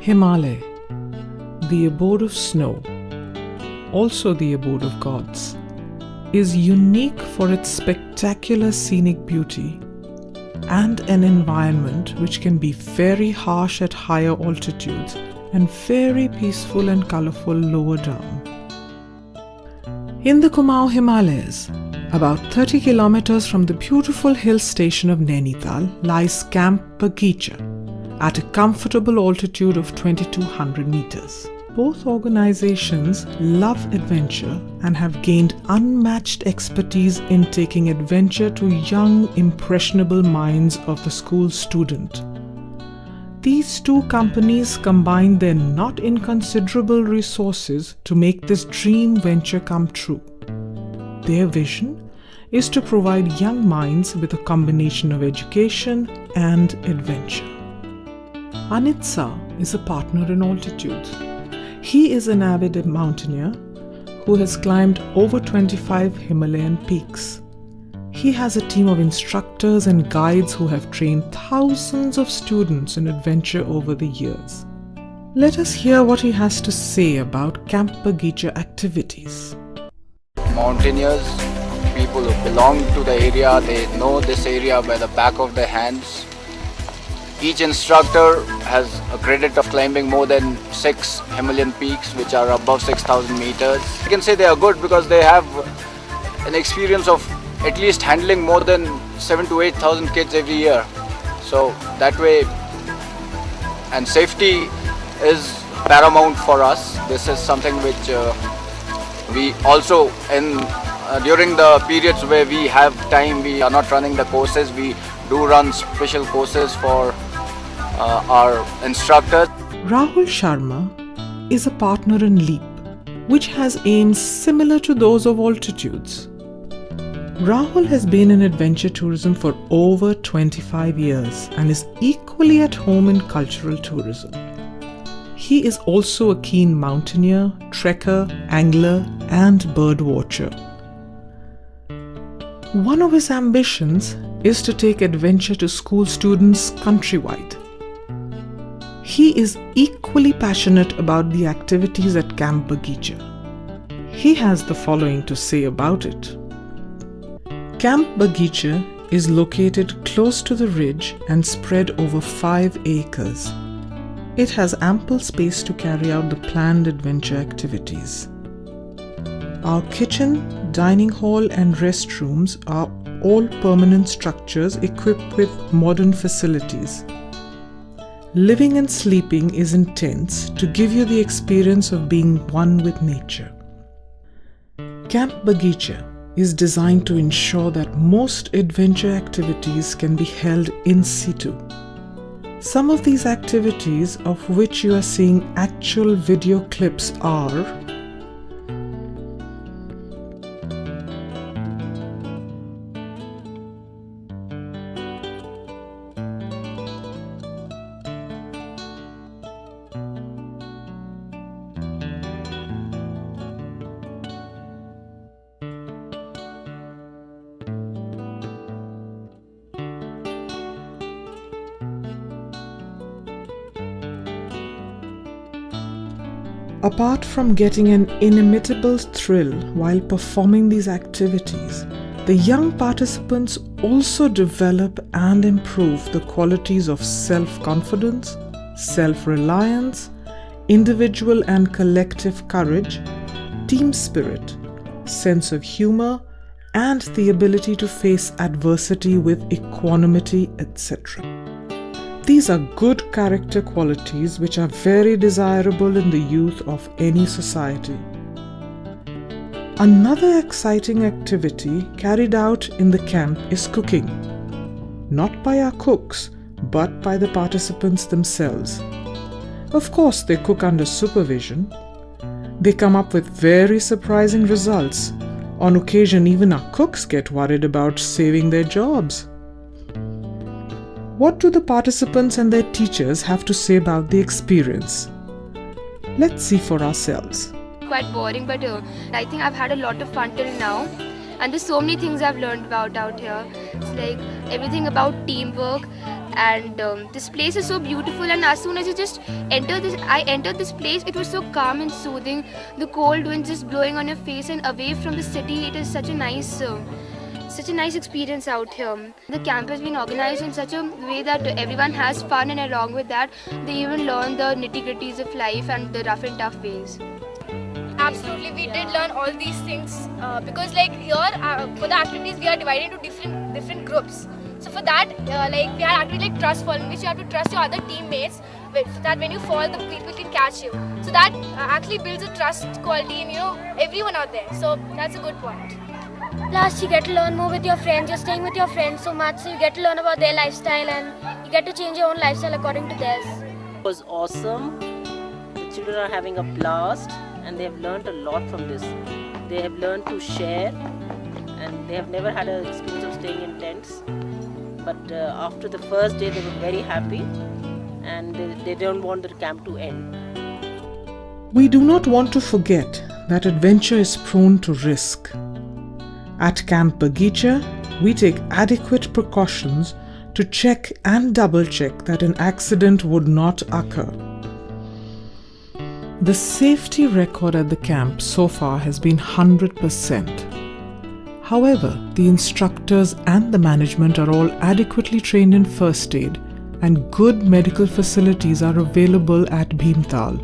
Himalaya, the abode of snow, also the abode of gods, is unique for its spectacular scenic beauty and an environment which can be very harsh at higher altitudes and very peaceful and colorful lower down. In the Kumaon Himalayas, about 30 kilometers from the beautiful hill station of Nainital lies Camp Bagicha at a comfortable altitude of 2200 meters. Both organizations love adventure and have gained unmatched expertise in taking adventure to young, impressionable minds of the school student. These two companies combine their not inconsiderable resources to make this dream venture come true. Their vision is to provide young minds with a combination of education and adventure. Anitsa is a partner in altitude. He is an avid mountaineer who has climbed over 25 Himalayan peaks. He has a team of instructors and guides who have trained thousands of students in adventure over the years. Let us hear what he has to say about Camp Bagicha activities. Mountaineers, people who belong to the area, they know this area by the back of their hands. Each instructor has a credit of climbing more than 6 Himalayan peaks which are above 6,000 meters. I can say they are good because they have an experience of at least handling more than 7,000 to 8,000 kids every year. So that way, and safety is paramount for us. This is something which we also, during the periods where we have time, we are not running the courses, we do run special courses for our instructors. Rahul Sharma is a partner in LEAP, which has aims similar to those of altitudes. Rahul has been in adventure tourism for over 25 years and is equally at home in cultural tourism. He is also a keen mountaineer, trekker, angler, and bird watcher. One of his ambitions is to take adventure to school students countrywide. He is equally passionate about the activities at Camp Bagicha. He has the following to say about it. Camp Bagicha is located close to the ridge and spread over 5 acres. It has ample space to carry out the planned adventure activities. Our kitchen, dining hall and restrooms are all permanent structures equipped with modern facilities. Living and sleeping is intense to give you the experience of being one with nature. Camp Bagicha is designed to ensure that most adventure activities can be held in situ. Some of these activities, of which you are seeing actual video clips, are Apart from getting an inimitable thrill while performing these activities, the young participants also develop and improve the qualities of self-confidence, self-reliance, individual and collective courage, team spirit, sense of humor, and the ability to face adversity with equanimity, etc. These are good character qualities which are very desirable in the youth of any society. Another exciting activity carried out in the camp is cooking. Not by our cooks, but by the participants themselves. Of course, they cook under supervision. They come up with very surprising results. On occasion, even our cooks get worried about saving their jobs. What do the participants and their teachers have to say about the experience? Let's see for ourselves. Quite boring, but I think I've had a lot of fun till now. And there's so many things I've learned about out here. It's like everything about teamwork and this place is so beautiful. And as soon as I entered this place, it was so calm and soothing. The cold wind just blowing on your face and away from the city. It is such a nice experience out here. The camp has been organized in such a way that everyone has fun, and along with that, they even learn the nitty-gritties of life and the rough and tough ways. Absolutely, we did learn all these things because like here for the activities we are divided into different groups. So for that, like we had activity like trust fall, in which you have to trust your other teammates, so that when you fall, the people can catch you. So that actually builds a trust quality in everyone out there. So that's a good point. Plus, you get to learn more with your friends. You're staying with your friends so much, so you get to learn about their lifestyle and you get to change your own lifestyle according to theirs. It was awesome. The children are having a blast and they have learned a lot from this. They have learned to share and they have never had an experience of staying in tents. But after the first day, they were very happy and they don't want the camp to end. We do not want to forget that adventure is prone to risk. At Camp Bagicha, we take adequate precautions to check and double-check that an accident would not occur. The safety record at the camp so far has been 100%. However, the instructors and the management are all adequately trained in first aid, and good medical facilities are available at Bhimtal.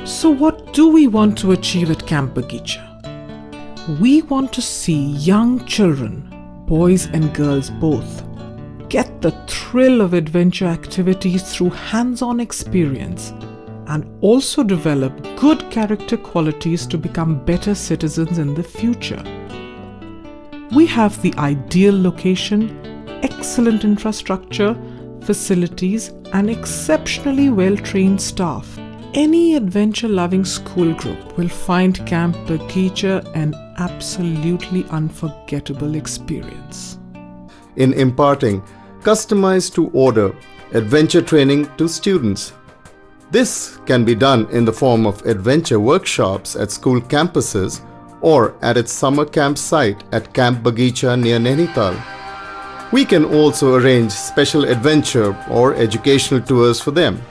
So what do we want to achieve at Camp Bagicha? We want to see young children, boys and girls both, get the thrill of adventure activities through hands-on experience and also develop good character qualities to become better citizens in the future. We have the ideal location, excellent infrastructure, facilities, and exceptionally well-trained staff. Any adventure-loving school group will find Camp Bagicha an absolutely unforgettable experience. In imparting customized to order adventure training to students. This can be done in the form of adventure workshops at school campuses or at its summer camp site at Camp Bagicha near Nainital. We can also arrange special adventure or educational tours for them.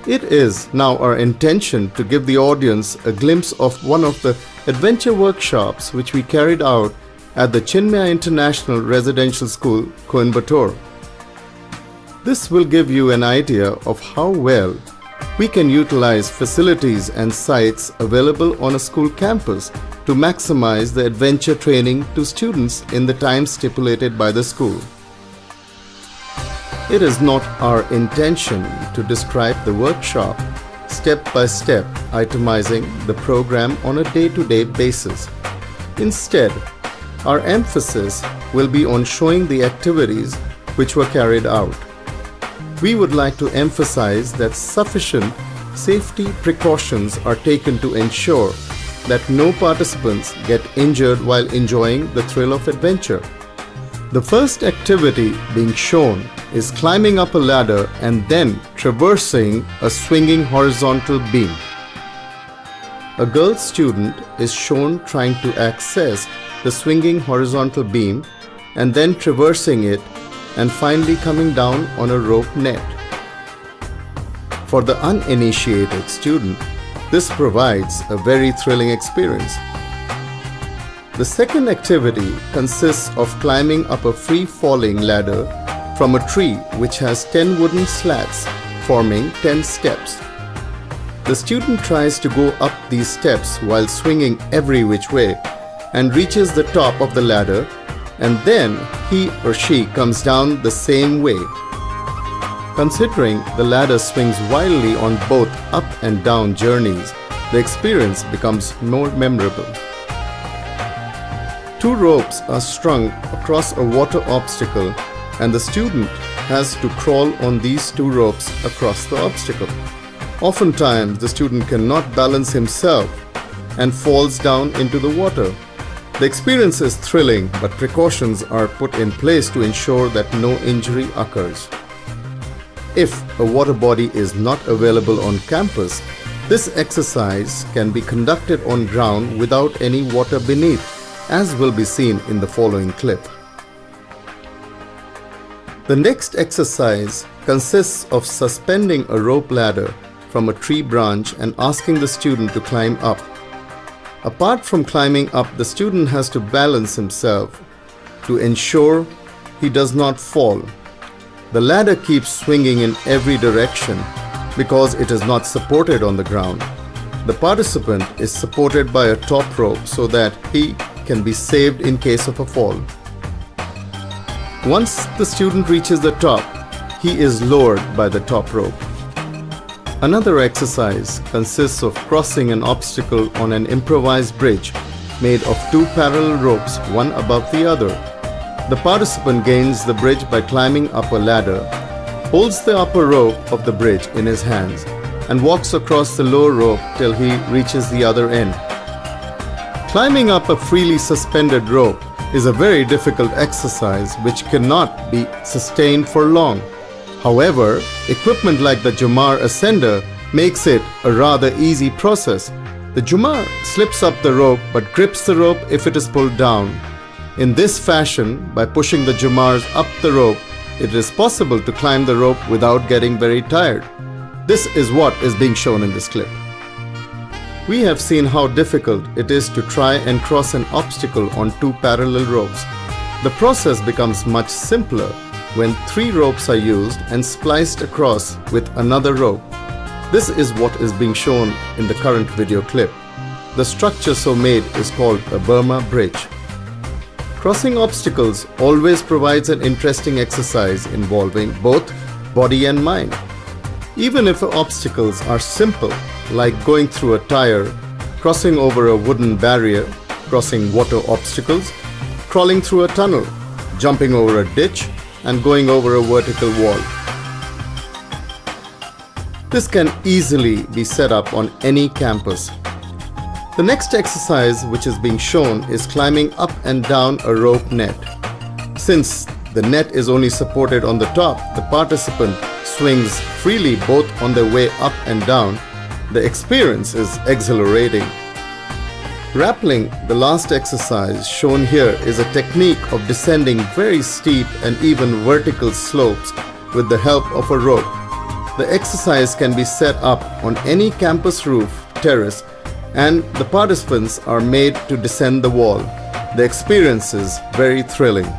It is now our intention to give the audience a glimpse of one of the adventure workshops which we carried out at the Chinmaya International Residential School, Coimbatore. This will give you an idea of how well we can utilize facilities and sites available on a school campus to maximize the adventure training to students in the time stipulated by the school. It is not our intention to describe the workshop step by step, itemizing the program on a day-to-day basis. Instead, our emphasis will be on showing the activities which were carried out. We would like to emphasize that sufficient safety precautions are taken to ensure that no participants get injured while enjoying the thrill of adventure. The first activity being shown is climbing up a ladder and then traversing a swinging horizontal beam. A girl student is shown trying to access the swinging horizontal beam and then traversing it and finally coming down on a rope net. For the uninitiated student, this provides a very thrilling experience. The second activity consists of climbing up a free-falling ladder from a tree which has 10 wooden slats forming 10 steps. The student tries to go up these steps while swinging every which way and reaches the top of the ladder, and then he or she comes down the same way. Considering the ladder swings wildly on both up and down journeys, the experience becomes more memorable. 2 ropes are strung across a water obstacle and the student has to crawl on these 2 ropes across the obstacle. Oftentimes, the student cannot balance himself and falls down into the water. The experience is thrilling, but precautions are put in place to ensure that no injury occurs. If a water body is not available on campus, this exercise can be conducted on ground without any water beneath, as will be seen in the following clip. The next exercise consists of suspending a rope ladder from a tree branch and asking the student to climb up. Apart from climbing up, the student has to balance himself to ensure he does not fall. The ladder keeps swinging in every direction because it is not supported on the ground. The participant is supported by a top rope so that he can be saved in case of a fall. Once the student reaches the top, he is lowered by the top rope. Another exercise consists of crossing an obstacle on an improvised bridge made of two parallel ropes, one above the other. The participant gains the bridge by climbing up a ladder, holds the upper rope of the bridge in his hands, and walks across the lower rope till he reaches the other end. Climbing up a freely suspended rope is a very difficult exercise which cannot be sustained for long. However, equipment like the Jumar Ascender makes it a rather easy process. The Jumar slips up the rope but grips the rope if it is pulled down. In this fashion, by pushing the Jumars up the rope, it is possible to climb the rope without getting very tired. This is what is being shown in this clip. We have seen how difficult it is to try and cross an obstacle on two parallel ropes. The process becomes much simpler when three ropes are used and spliced across with another rope. This is what is being shown in the current video clip. The structure so made is called a Burma bridge. Crossing obstacles always provides an interesting exercise involving both body and mind. Even if obstacles are simple, like going through a tire, crossing over a wooden barrier, crossing water obstacles, crawling through a tunnel, jumping over a ditch, and going over a vertical wall. This can easily be set up on any campus. The next exercise which is being shown is climbing up and down a rope net. Since the net is only supported on the top, the participant swings freely both on their way up and down. The experience is exhilarating. Rappelling, the last exercise shown here, is a technique of descending very steep and even vertical slopes with the help of a rope. The exercise can be set up on any campus roof, terrace, and the participants are made to descend the wall. The experience is very thrilling.